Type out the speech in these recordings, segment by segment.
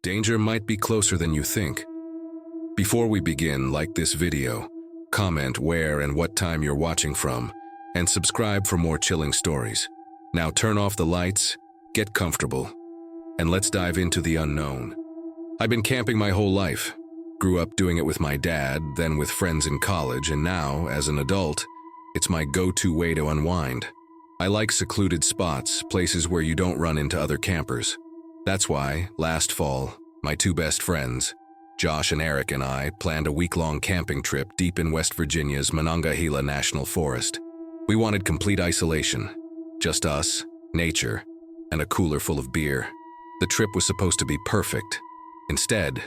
danger might be closer than you think. Before we begin, like this video, comment where and what time you're watching from, and subscribe for more chilling stories. Now turn off the lights, get comfortable, and let's dive into the unknown. I've been camping my whole life. Grew up doing it with my dad, then with friends in college, and now, as an adult, it's my go-to way to unwind. I like secluded spots, places where you don't run into other campers. That's why, last fall, my two best friends, Josh and Eric, and I planned a week-long camping trip deep in West Virginia's Monongahela National Forest. We wanted complete isolation. Just us, nature, and a cooler full of beer. The trip was supposed to be perfect. Instead,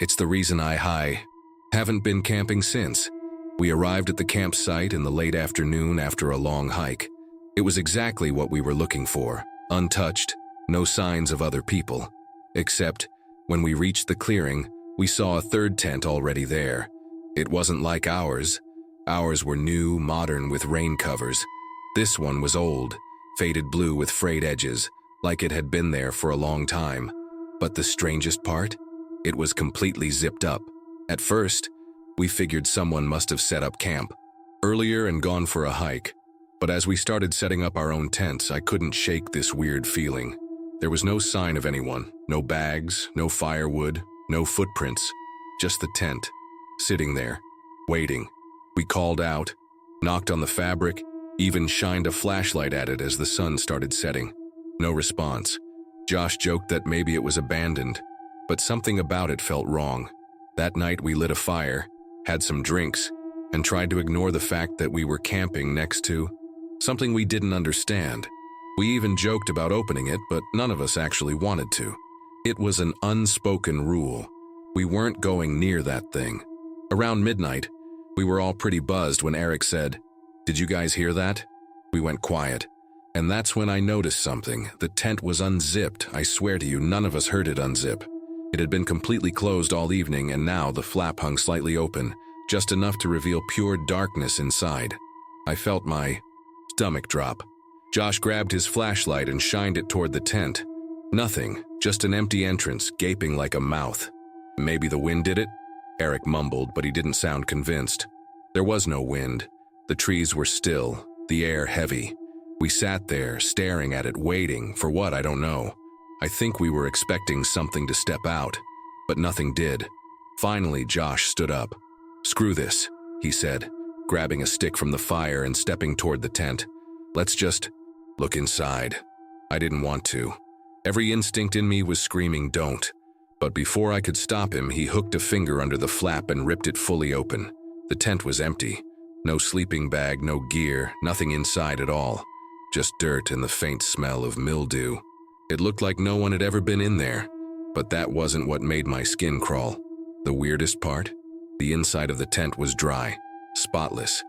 it's the reason I haven't been camping since. We arrived at the campsite in the late afternoon after a long hike. It was exactly what we were looking for, untouched, no signs of other people. Except, when we reached the clearing, we saw a third tent already there. It wasn't like ours. Ours were new, modern, with rain covers. This one was old, faded blue with frayed edges, like it had been there for a long time. But the strangest part? It was completely zipped up. At first, we figured someone must have set up camp earlier and gone for a hike. But as we started setting up our own tents, I couldn't shake this weird feeling. There was no sign of anyone, no bags, no firewood, no footprints, just the tent, sitting there, waiting. We called out, knocked on the fabric, even shined a flashlight at it as the sun started setting. No response. Josh joked that maybe it was abandoned, but something about it felt wrong. That night we lit a fire, had some drinks, and tried to ignore the fact that we were camping next to something we didn't understand. We even joked about opening it, but none of us actually wanted to. It was an unspoken rule. We weren't going near that thing. Around midnight, we were all pretty buzzed when Eric said, "Did you guys hear that?" We went quiet. And that's when I noticed something. The tent was unzipped. I swear to you, none of us heard it unzip. It had been completely closed all evening, and now the flap hung slightly open, just enough to reveal pure darkness inside. I felt my stomach drop. Josh grabbed his flashlight and shined it toward the tent. Nothing, just an empty entrance, gaping like a mouth. Maybe the wind did it? Eric mumbled, but he didn't sound convinced. There was no wind. The trees were still, the air heavy. We sat there, staring at it, waiting for what, I don't know. I think we were expecting something to step out, but nothing did. Finally, Josh stood up. "Screw this," he said, grabbing a stick from the fire and stepping toward the tent. "Let's just look inside." I didn't want to. Every instinct in me was screaming, "Don't." But before I could stop him, he hooked a finger under the flap and ripped it fully open. The tent was empty. No sleeping bag, no gear, nothing inside at all. Just dirt and the faint smell of mildew. It looked like no one had ever been in there, but that wasn't what made my skin crawl. The weirdest part? The inside of the tent was dry, spotless,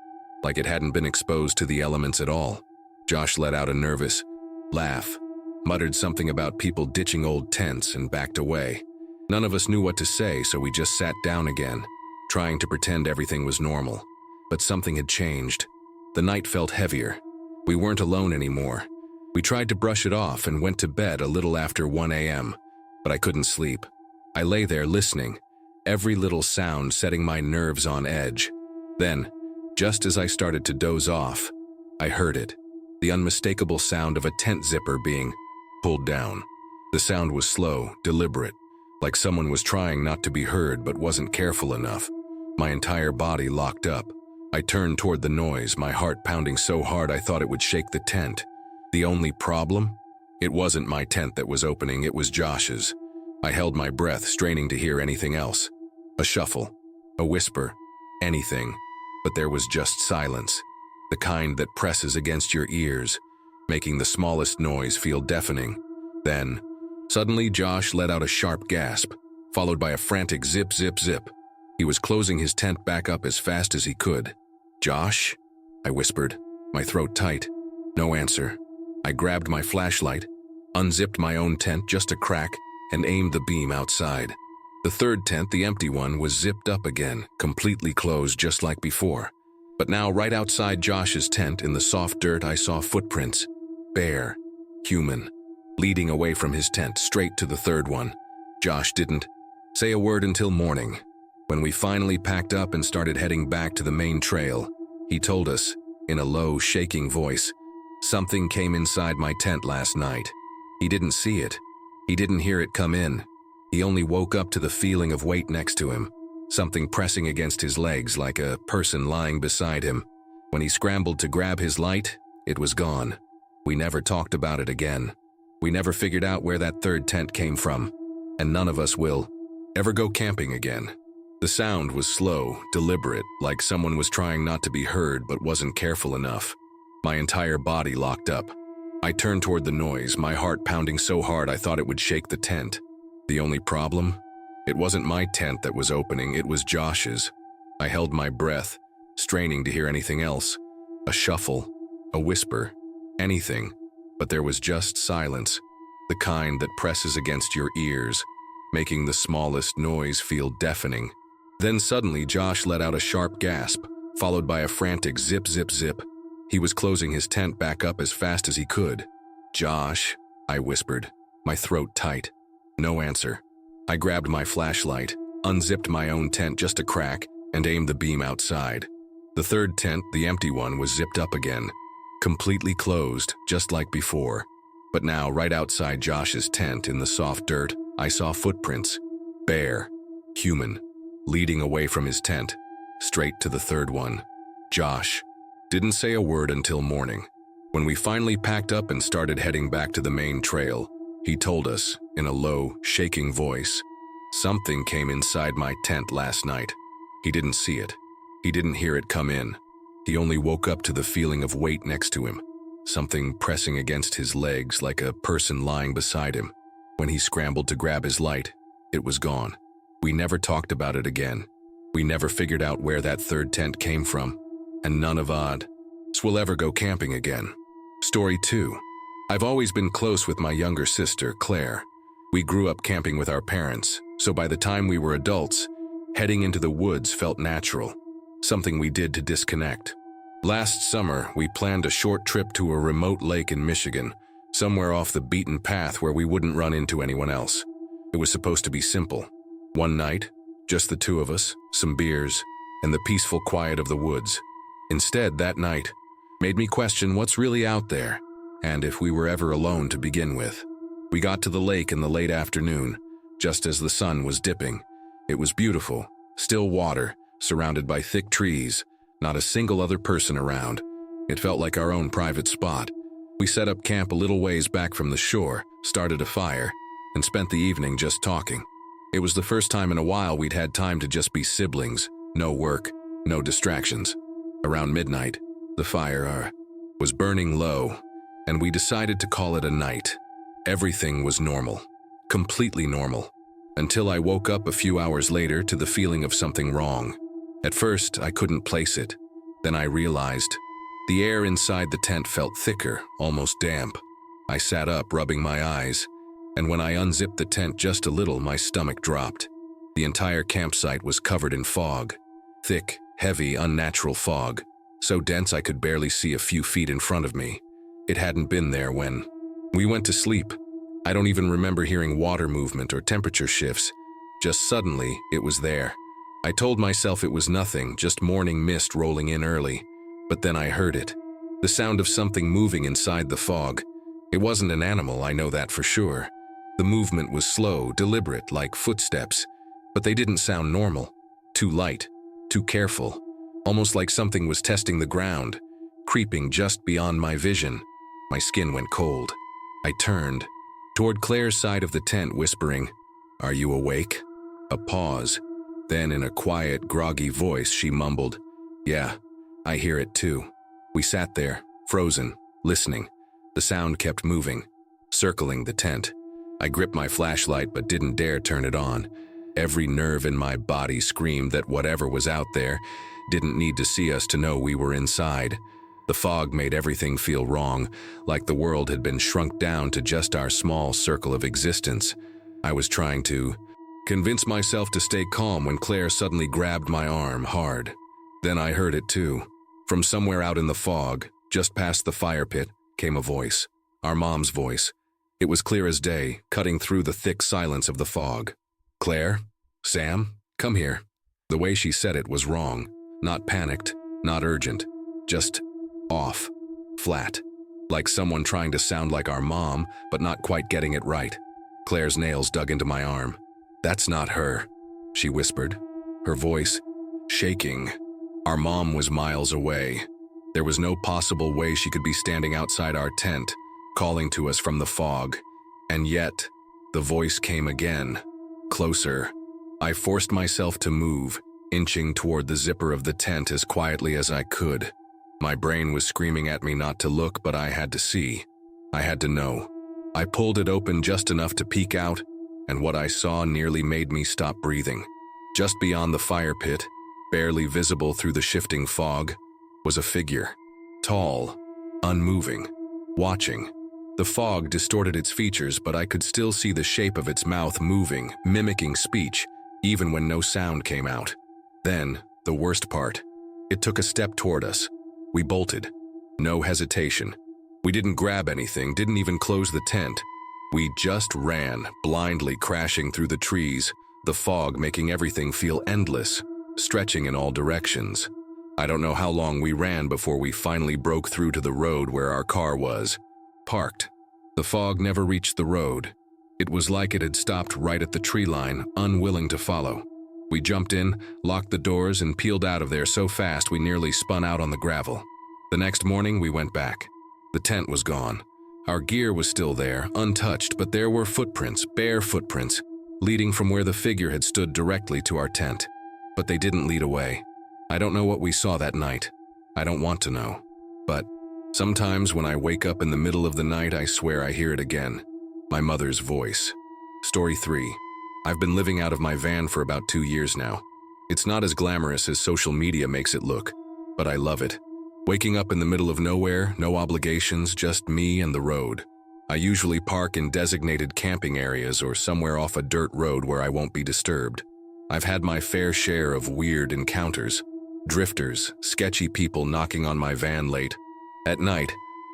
like it hadn't been exposed to the elements at all. Josh let out a nervous laugh, muttered something about people ditching old tents, and backed away. None of us knew what to say, so we just sat down again, trying to pretend everything was normal. But something had changed. The night felt heavier. We weren't alone anymore. We tried to brush it off and went to bed a little after 1 a.m., but I couldn't sleep. I lay there listening, every little sound setting my nerves on edge. Then, just as I started to doze off, I heard it, the unmistakable sound of a tent zipper being pulled down. The sound was slow, deliberate, like someone was trying not to be heard but wasn't careful enough. My entire body locked up. I turned toward the noise, my heart pounding so hard I thought it would shake the tent. The only problem? It wasn't my tent that was opening, it was Josh's. I held my breath, straining to hear anything else. A shuffle, a whisper, anything. But there was just silence, the kind that presses against your ears, making the smallest noise feel deafening. Then, suddenly Josh let out a sharp gasp, followed by a frantic zip, zip, zip. He was closing his tent back up as fast as he could. "Josh?" I whispered, my throat tight. No answer. I grabbed my flashlight, unzipped my own tent just a crack, and aimed the beam outside. The third tent, the empty one, was zipped up again, completely closed just like before. But now right outside Josh's tent, in the soft dirt, I saw footprints. Bare, human, leading away from his tent, straight to the third one. Josh didn't say a word until morning. When we finally packed up and started heading back to the main trail, he told us, in a low, shaking voice, "Something came inside my tent last night. He didn't see it. He didn't hear it come in. He only woke up to the feeling of weight next to him, something pressing against his legs like a person lying beside him. When he scrambled to grab his light, it was gone. We never talked about it again. We never figured out where that third tent came from, and none of us will ever go camping again." The sound was slow, deliberate, like someone was trying not to be heard but wasn't careful enough. My entire body locked up. I turned toward the noise, my heart pounding so hard I thought it would shake the tent. The only problem? It wasn't my tent that was opening, it was Josh's. I held my breath, straining to hear anything else. A shuffle, a whisper, anything. But there was just silence, the kind that presses against your ears, making the smallest noise feel deafening. Then suddenly Josh let out a sharp gasp, followed by a frantic zip, zip, zip. He was closing his tent back up as fast as he could. "Josh," I whispered, my throat tight. No answer. I grabbed my flashlight, unzipped my own tent just a crack, and aimed the beam outside. The third tent, the empty one, was zipped up again, completely closed, just like before. But now, right outside Josh's tent in the soft dirt, I saw footprints, bare, human, leading away from his tent, straight to the third one. Josh didn't say a word until morning. When we finally packed up and started heading back to the main trail, he told us, in a low, shaking voice, "Something came inside my tent last night. He didn't see it. He didn't hear it come in. He only woke up to the feeling of weight next to him, something pressing against his legs like a person lying beside him. When he scrambled to grab his light, it was gone. We never talked about it again. We never figured out where that third tent came from, and none of us will ever go camping again." Story 2. I've always been close with my younger sister, Claire. We grew up camping with our parents, so by the time we were adults, heading into the woods felt natural, something we did to disconnect. Last summer, we planned a short trip to a remote lake in Michigan, somewhere off the beaten path where we wouldn't run into anyone else. It was supposed to be simple. One night, just the two of us, some beers, and the peaceful quiet of the woods. Instead, that night made me question what's really out there, and if we were ever alone to begin with. We got to the lake in the late afternoon, just as the sun was dipping. It was beautiful, still water, surrounded by thick trees, not a single other person around. It felt like our own private spot. We set up camp a little ways back from the shore, started a fire, and spent the evening just talking. It was the first time in a while we'd had time to just be siblings, no work, no distractions. Around midnight, the fire was burning low, and we decided to call it a night. Everything was normal, completely normal, until I woke up a few hours later to the feeling of something wrong. At first, I couldn't place it. Then I realized the air inside the tent felt thicker, almost damp. I sat up, rubbing my eyes, and when I unzipped the tent just a little, my stomach dropped. The entire campsite was covered in fog. Thick, heavy, unnatural fog, so dense I could barely see a few feet in front of me. It hadn't been there when we went to sleep. I don't even remember hearing water movement or temperature shifts. Just suddenly, it was there. I told myself it was nothing, just morning mist rolling in early. But then I heard it. The sound of something moving inside the fog. It wasn't an animal, I know that for sure. The movement was slow, deliberate, like footsteps, but they didn't sound normal. Too light, too careful, almost like something was testing the ground, creeping just beyond my vision. My skin went cold. I turned toward Claire's side of the tent, whispering, "Are you awake?" A pause. Then in a quiet, groggy voice, she mumbled, "Yeah, I hear it too." We sat there, frozen, listening. The sound kept moving, circling the tent. I gripped my flashlight but didn't dare turn it on. Every nerve in my body screamed that whatever was out there didn't need to see us to know we were inside. The fog made everything feel wrong, like the world had been shrunk down to just our small circle of existence. I was trying to convince myself to stay calm when Claire suddenly grabbed my arm hard. Then I heard it too. From somewhere out in the fog, just past the fire pit, came a voice. Our mom's voice. It was clear as day, cutting through the thick silence of the fog. "Claire? Sam? Come here." The way she said it was wrong. Not panicked, not urgent. Just off. Flat. Like someone trying to sound like our mom, but not quite getting it right. Claire's nails dug into my arm. "That's not her," she whispered, her voice shaking. Our mom was miles away. There was no possible way she could be standing outside our tent, calling to us from the fog. And yet, the voice came again. Closer. I forced myself to move, inching toward the zipper of the tent as quietly as I could. My brain was screaming at me not to look, but I had to see. I had to know. I pulled it open just enough to peek out, and what I saw nearly made me stop breathing. Just beyond the fire pit, barely visible through the shifting fog, was a figure. Tall, unmoving, watching. The fog distorted its features, but I could still see the shape of its mouth moving, mimicking speech, even when no sound came out. Then, the worst part. It took a step toward us. We bolted. No hesitation. We didn't grab anything, didn't even close the tent. We just ran, blindly crashing through the trees, the fog making everything feel endless, stretching in all directions. I don't know how long we ran before we finally broke through to the road where our car was. Parked. The fog never reached the road. It was like it had stopped right at the tree line, unwilling to follow. We jumped in, locked the doors, and peeled out of there so fast we nearly spun out on the gravel. The next morning, we went back. The tent was gone. Our gear was still there, untouched, but there were footprints, bare footprints, leading from where the figure had stood directly to our tent. But they didn't lead away. I don't know what we saw that night. I don't want to know. But sometimes when I wake up in the middle of the night, I swear I hear it again. My mother's voice. Story 3. I've been living out of my van for about 2 years now. It's not as glamorous as social media makes it look, but I love it. Waking up in the middle of nowhere, no obligations, just me and the road. I usually park in designated camping areas or somewhere off a dirt road where I won't be disturbed. I've had my fair share of weird encounters. Drifters, sketchy people knocking on my van late at night,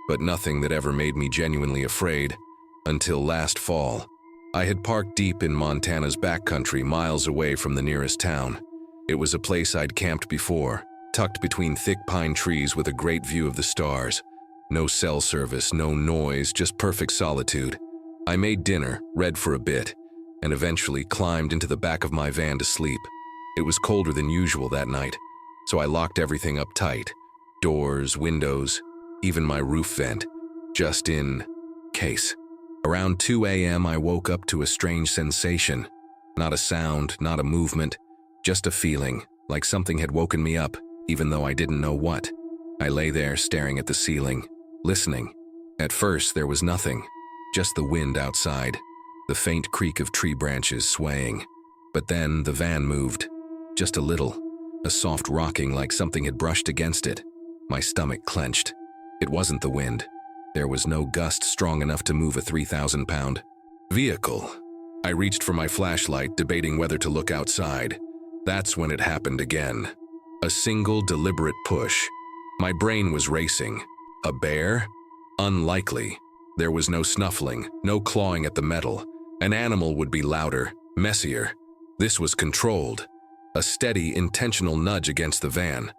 but nothing that ever made me genuinely afraid. Until last fall. I had parked deep in Montana's backcountry, miles away from the nearest town. It was a place I'd camped before, tucked between thick pine trees with a great view of the stars. No cell service, no noise, just perfect solitude. I made dinner, read for a bit, and eventually climbed into the back of my van to sleep. It was colder than usual that night, so I locked everything up tight. Doors, windows, even my roof vent, just in case. Around 2 a.m. I woke up to a strange sensation. Not a sound, not a movement, just a feeling, like something had woken me up, even though I didn't know what. I lay there staring at the ceiling, listening. At first there was nothing, just the wind outside, the faint creak of tree branches swaying. But then the van moved, just a little, a soft rocking like something had brushed against it. My stomach clenched. It wasn't the wind. There was no gust strong enough to move a 3,000-pound vehicle. I reached for my flashlight, debating whether to look outside. That's when it happened again. A single deliberate push. My brain was racing. A bear? Unlikely. There was no snuffling, no clawing at the metal. An animal would be louder, messier. This was controlled. A steady, intentional nudge against the van.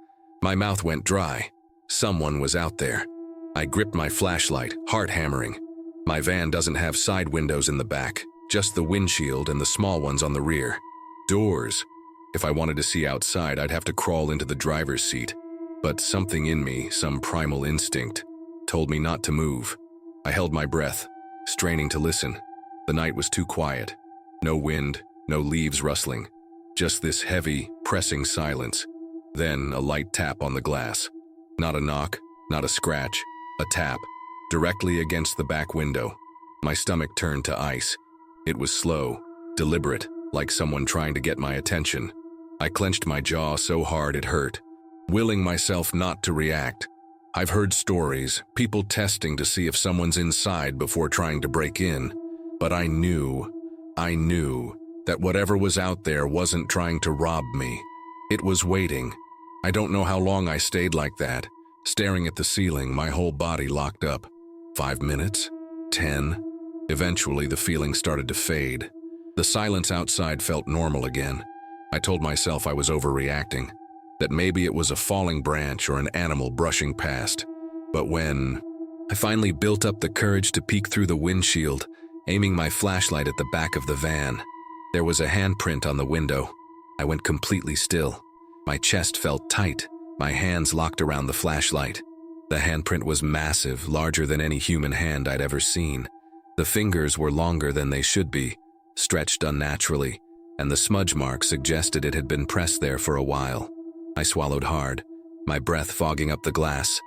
My mouth went dry. Someone was out there. I gripped my flashlight, heart hammering. My van doesn't have side windows in the back, just the windshield and the small ones on the rear. Doors. If I wanted to see outside, I'd have to crawl into the driver's seat. But something in me, some primal instinct, told me not to move. I held my breath, straining to listen. The night was too quiet. No wind, no leaves rustling. Just this heavy, pressing silence. Then a light tap on the glass. Not a knock, not a scratch. A tap, directly against the back window. My stomach turned to ice. It was slow, deliberate, like someone trying to get my attention. I clenched my jaw so hard it hurt, willing myself not to react. I've heard stories, people testing to see if someone's inside before trying to break in. But I knew that whatever was out there wasn't trying to rob me. It was waiting. I don't know how long I stayed like that. Staring at the ceiling, my whole body locked up. 5 minutes? 10? Eventually, the feeling started to fade. The silence outside felt normal again. I told myself I was overreacting, that maybe it was a falling branch or an animal brushing past. But when I finally built up the courage to peek through the windshield, aiming my flashlight at the back of the van, there was a handprint on the window. I went completely still. My chest felt tight, my hands locked around the flashlight. The handprint was massive, larger than any human hand I'd ever seen. The fingers were longer than they should be, stretched unnaturally, and the smudge mark suggested it had been pressed there for a while. I swallowed hard, my breath fogging up the glass.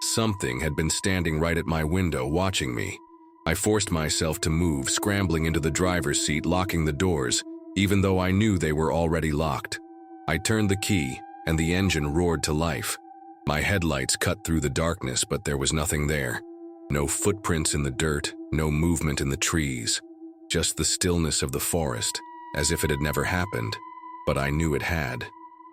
Something had been standing right at my window, watching me. I forced myself to move, scrambling into the driver's seat, locking the doors, even though I knew they were already locked. I turned the key, and the engine roared to life. My headlights cut through the darkness, but there was nothing there. No footprints in the dirt, no movement in the trees. Just the stillness of the forest, as if it had never happened. But I knew it had.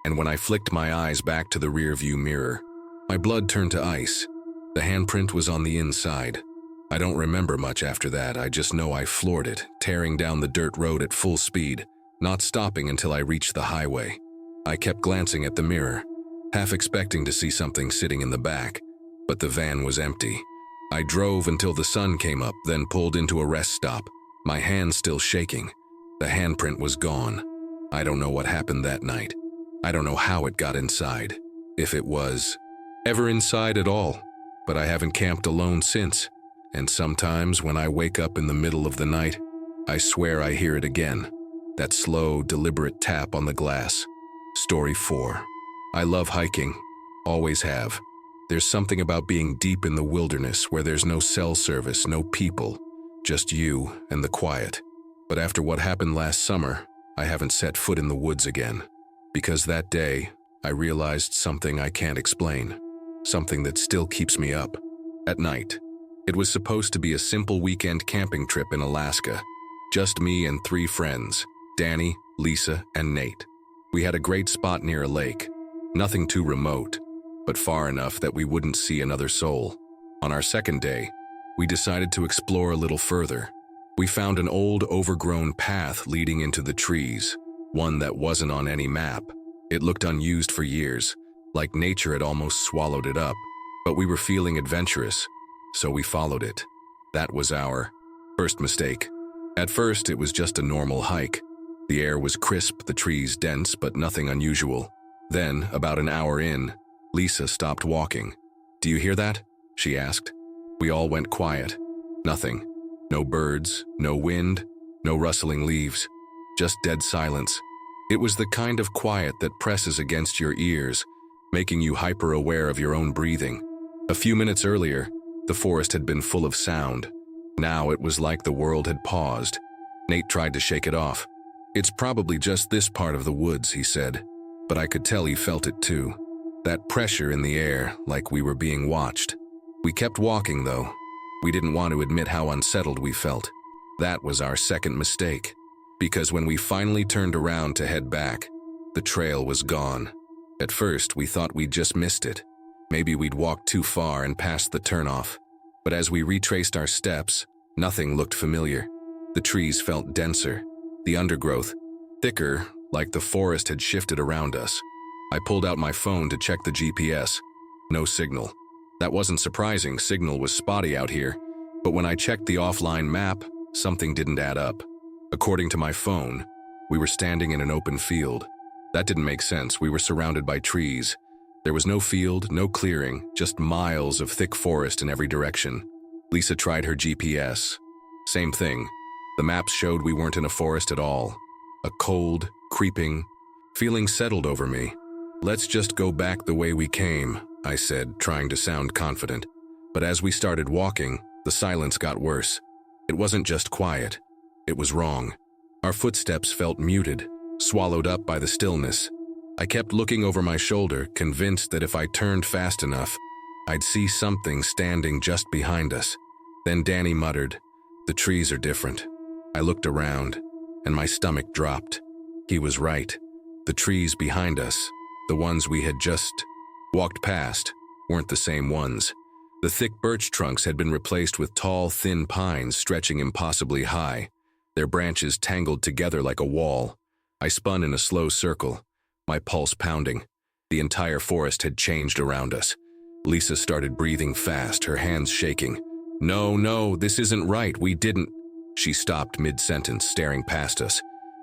And when I flicked my eyes back to the rearview mirror, my blood turned to ice. The handprint was on the inside. I don't remember much after that. I just know I floored it, tearing down the dirt road at full speed, not stopping until I reached the highway. I kept glancing at the mirror, half expecting to see something sitting in the back, but the van was empty. I drove until the sun came up, then pulled into a rest stop, my hands still shaking. The handprint was gone. I don't know what happened that night. I don't know how it got inside, if it was ever inside at all, but I haven't camped alone since. And sometimes when I wake up in the middle of the night, I swear I hear it again. That slow, deliberate tap on the glass. Story 4. I love hiking. Always have. There's something about being deep in the wilderness where there's no cell service, no people, just you and the quiet. But after what happened last summer, I haven't set foot in the woods again. Because that day, I realized something I can't explain. Something that still keeps me up. At night. It was supposed to be a simple weekend camping trip in Alaska. Just me and 3 friends, Danny, Lisa, and Nate. We had a great spot near a lake. Nothing too remote, but far enough that we wouldn't see another soul. On our second day, we decided to explore a little further. We found an old, overgrown path leading into the trees, one that wasn't on any map. It looked unused for years, like nature had almost swallowed it up. But we were feeling adventurous, so we followed it. That was our first mistake. At first, it was just a normal hike. The air was crisp, the trees dense, but nothing unusual. Then, about an hour in, Lisa stopped walking. "Do you hear that?" she asked. We all went quiet. Nothing. No birds, no wind, no rustling leaves. Just dead silence. It was the kind of quiet that presses against your ears, making you hyper-aware of your own breathing. A few minutes earlier, the forest had been full of sound. Now it was like the world had paused. Nate tried to shake it off. "It's probably just this part of the woods," he said. But I could tell he felt it too. That pressure in the air, like we were being watched. We kept walking, though. We didn't want to admit how unsettled we felt. That was our second mistake. Because when we finally turned around to head back, the trail was gone. At first, we thought we'd just missed it. Maybe we'd walked too far and passed the turnoff. But as we retraced our steps, nothing looked familiar. The trees felt denser, the undergrowth thicker, like the forest had shifted around us. I pulled out my phone to check the GPS. No signal. That wasn't surprising, signal was spotty out here. But when I checked the offline map, something didn't add up. According to my phone, we were standing in an open field. That didn't make sense. We were surrounded by trees. There was no field, no clearing, just miles of thick forest in every direction. Lisa tried her GPS. Same thing. The maps showed we weren't in a forest at all. A cold, creeping feeling settled over me. "Let's just go back the way we came," I said, trying to sound confident. But as we started walking, the silence got worse. It wasn't just quiet. It was wrong. Our footsteps felt muted, swallowed up by the stillness. I kept looking over my shoulder, convinced that if I turned fast enough, I'd see something standing just behind us. Then Danny muttered, "The trees are different." I looked around, and my stomach dropped. He was right. The trees behind us, the ones we had just walked past, weren't the same ones. The thick birch trunks had been replaced with tall, thin pines stretching impossibly high, their branches tangled together like a wall. I spun in a slow circle, my pulse pounding. The entire forest had changed around us. Lisa started breathing fast, her hands shaking. No, this isn't right, we didn't. She stopped mid-sentence, staring past us.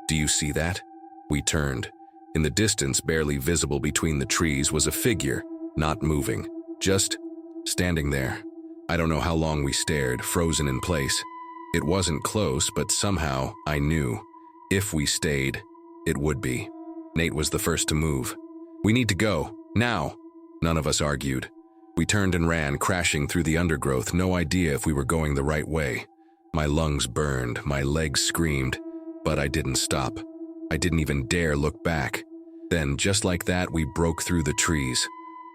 Do you see that? We turned. In the distance, barely visible between the trees, was a figure, not moving, just standing there. I don't know how long we stared, frozen in place. It wasn't close, but somehow I knew. If we stayed, it would be. Nate was the first to move. We need to go, now. None of us argued. We turned and ran, crashing through the undergrowth, no idea if we were going the right way. My lungs burned, my legs screamed, but I didn't stop. I didn't even dare look back. Then, just like that, we broke through the trees.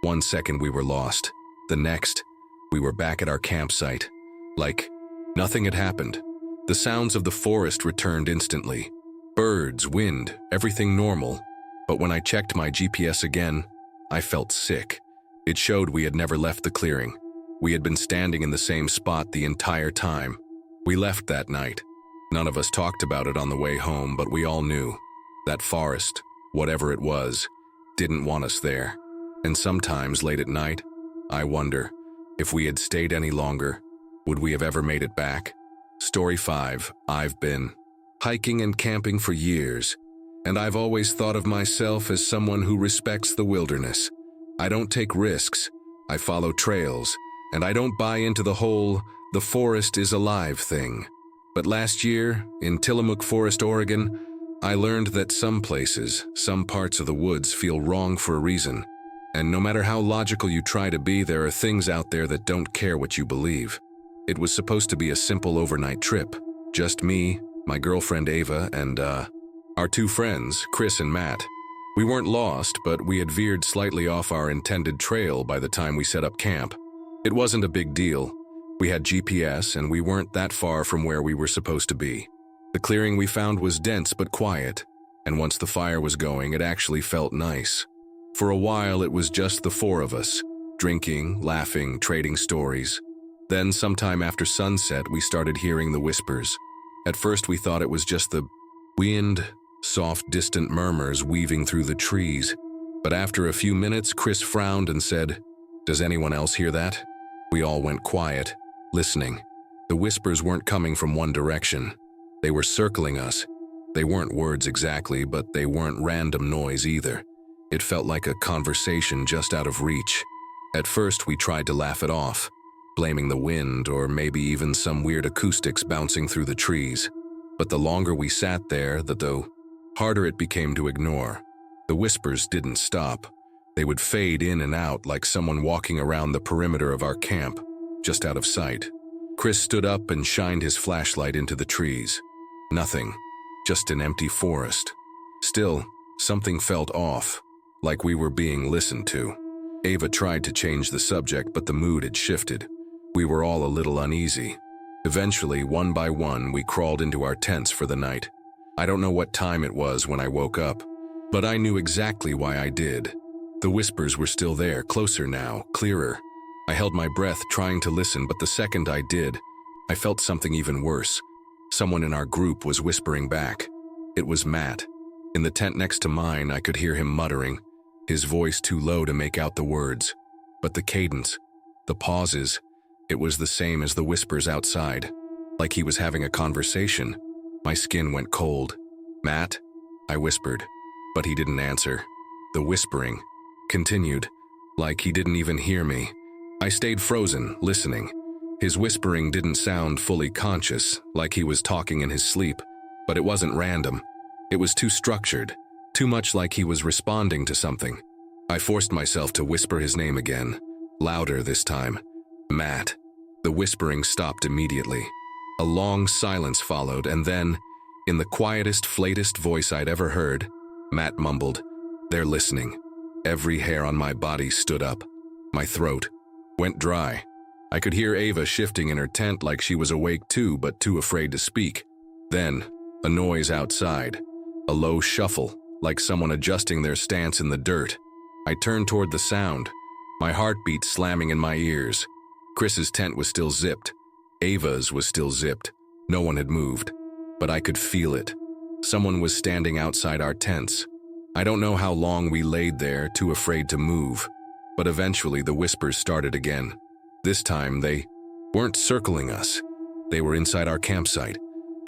1 second we were lost. The next, we were back at our campsite. Like nothing had happened. The sounds of the forest returned instantly. Birds, wind, everything normal. But when I checked my GPS again, I felt sick. It showed we had never left the clearing. We had been standing in the same spot the entire time. We left that night. None of us talked about it on the way home, but we all knew. That forest, whatever it was, didn't want us there. And sometimes, late at night, I wonder, if we had stayed any longer, would we have ever made it back? Story 5. I've been hiking and camping for years, and I've always thought of myself as someone who respects the wilderness. I don't take risks, I follow trails, and I don't buy into the whole "the forest is alive" thing. But last year, in Tillamook Forest, Oregon, I learned that some places, some parts of the woods feel wrong for a reason. And no matter how logical you try to be, there are things out there that don't care what you believe. It was supposed to be a simple overnight trip. Just me, my girlfriend Ava, and our 2 friends, Chris and Matt. We weren't lost, but we had veered slightly off our intended trail by the time we set up camp. It wasn't a big deal. We had GPS and we weren't that far from where we were supposed to be. The clearing we found was dense but quiet, and once the fire was going, it actually felt nice. For a while, it was just the 4 of us, drinking, laughing, trading stories. Then, sometime after sunset, we started hearing the whispers. At first, we thought it was just the wind, soft, distant murmurs weaving through the trees. But after a few minutes, Chris frowned and said, "Does anyone else hear that?" We all went quiet, listening. The whispers weren't coming from one direction. They were circling us. They weren't words exactly, but they weren't random noise either. It felt like a conversation just out of reach. At first, we tried to laugh it off, blaming the wind or maybe even some weird acoustics bouncing through the trees. But the longer we sat there, the harder it became to ignore. The whispers didn't stop. They would fade in and out like someone walking around the perimeter of our camp, just out of sight. Chris stood up and shined his flashlight into the trees. Nothing, just an empty forest. Still, something felt off, like we were being listened to. Ava tried to change the subject, but the mood had shifted. We were all a little uneasy. Eventually, one by one, we crawled into our tents for the night. I don't know what time it was when I woke up, but I knew exactly why I did. The whispers were still there, closer now, clearer. I held my breath, trying to listen, but the second I did, I felt something even worse. Someone in our group was whispering back. It was Matt. In the tent next to mine, I could hear him muttering, his voice too low to make out the words. But the cadence, the pauses, it was the same as the whispers outside, like he was having a conversation. My skin went cold. "Matt?" I whispered, but he didn't answer. The whispering continued, like he didn't even hear me. I stayed frozen, listening. His whispering didn't sound fully conscious, like he was talking in his sleep, but it wasn't random. It was too structured, too much like he was responding to something. I forced myself to whisper his name again, louder this time. "Matt." The whispering stopped immediately. A long silence followed, and then, in the quietest, flatest voice I'd ever heard, Matt mumbled, "They're listening." Every hair on my body stood up. My throat went dry. I could hear Ava shifting in her tent like she was awake too, but too afraid to speak. Then, a noise outside. A low shuffle, like someone adjusting their stance in the dirt. I turned toward the sound, my heartbeat slamming in my ears. Chris's tent was still zipped. Ava's was still zipped. No one had moved. But I could feel it. Someone was standing outside our tents. I don't know how long we laid there, too afraid to move. But eventually the whispers started again. This time they weren't circling us. They were inside our campsite.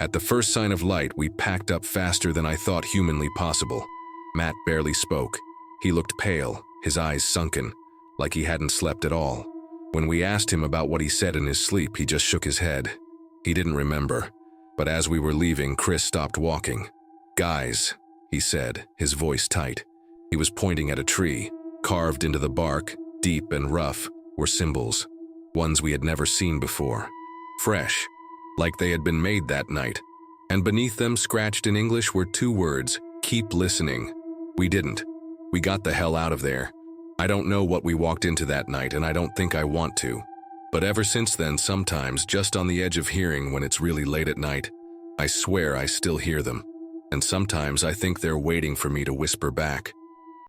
At the first sign of light, we packed up faster than I thought humanly possible. Matt barely spoke. He looked pale, his eyes sunken, like he hadn't slept at all. When we asked him about what he said in his sleep, he just shook his head. He didn't remember. But as we were leaving, Chris stopped walking. "Guys," he said, his voice tight. He was pointing at a tree. Carved into the bark, deep and rough, were symbols. Ones we had never seen before. Fresh, like they had been made that night. And beneath them, scratched in English, were two words: keep listening. We didn't. We got the hell out of there. I don't know what we walked into that night, and I don't think I want to. But ever since then, sometimes, just on the edge of hearing when it's really late at night, I swear I still hear them. And sometimes I think they're waiting for me to whisper back.